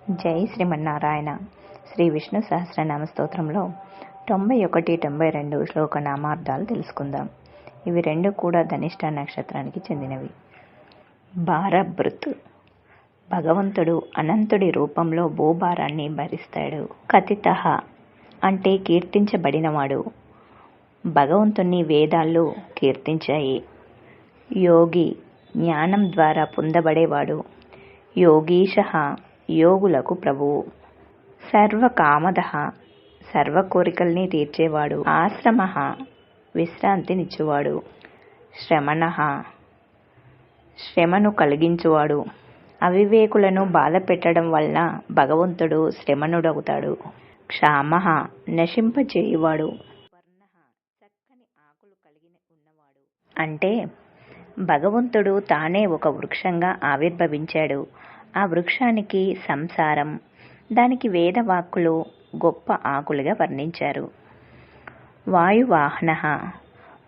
జై శ్రీమన్నారాయణ. శ్రీ విష్ణు సహస్రనామ స్తోత్రంలో 91, 92 శ్లోక నామార్థాలు తెలుసుకుందాం. ఇవి రెండు కూడా ధనిష్ట నక్షత్రానికి చెందినవి. భారభృత్, భగవంతుడు అనంతుడి రూపంలో భూభారాన్ని భరిస్తాడు. కథితః అంటే కీర్తించబడినవాడు. భగవంతుని వేదాలు కీర్తించాయి. యోగి, జ్ఞానం ద్వారా పొందబడేవాడు. యోగీశః, యోగులకు ప్రభువు. సర్వకామదః, సర్వ కోరికల్ని తీర్చేవాడు. ఆశ్రమః, విశ్రాంతినిచ్చువాడు. శ్రమణః, శ్రమను కలిగించువాడు. అవివేకులను బాధ పెట్టడం వలన భగవంతుడు శ్రమణుడవుతాడు. క్షామః, నశింపచేయువాడు. వర్ణః, చక్కని ఆకులు కలిగి ఉన్నవాడు. అంటే భగవంతుడు తానే ఒక వృక్షంగా ఆవిర్భవించాడు. ఆ వృక్షానికి సంసారం, దానికి వేదవాక్కులు గొప్ప ఆకులుగా వర్ణించారు. వాయువాహనః,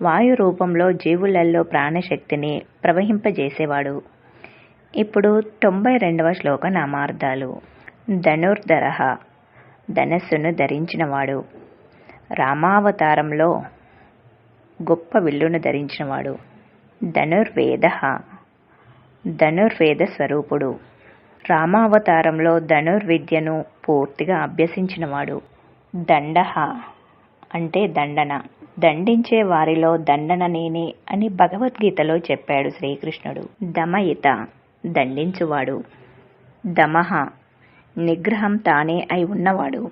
వాయు రూపంలో జీవులలో ప్రాణశక్తిని ప్రవహింపజేసేవాడు. ఇప్పుడు 92వ శ్లోక నామార్థాలు. ధనుర్ధరః, ధనస్సును ధరించినవాడు. రామావతారంలో గొప్ప విల్లును ధరించినవాడు. ధనుర్వేదః, ధనుర్వేద స్వరూపుడు. రామావతారంలో ధనుర్విద్యను పూర్తిగా అభ్యసించినవాడు. దండః అంటే దండన. దండించే వారిలో దండన నేనే అని భగవద్గీతలో చెప్పాడు శ్రీకృష్ణుడు. దమయిత, దండించువాడు. దమః, నిగ్రహం తానే అయి ఉన్నవాడు.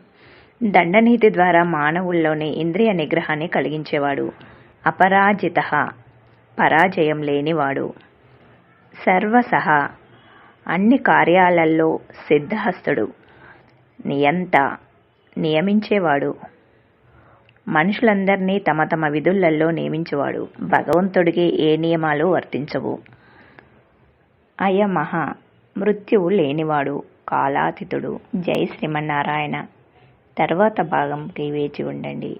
దండనీతి ద్వారా మానవుల్లోని ఇంద్రియ నిగ్రహాన్ని కలిగించేవాడు. అపరాజితః, పరాజయం లేనివాడు. సర్వసః, అన్ని కార్యాలలో సిద్ధహస్తుడు. నియంత, నియమించేవాడు. మనుషులందరినీ తమ తమ విధులలో నియమించువాడు. భగవంతుడికి ఏ నియమాలు వర్తించవు. అయమః, మృత్యువు లేనివాడు, కాలాతీతుడు. జై శ్రీమన్నారాయణ. తర్వాత భాగంకి వేచి ఉండండి.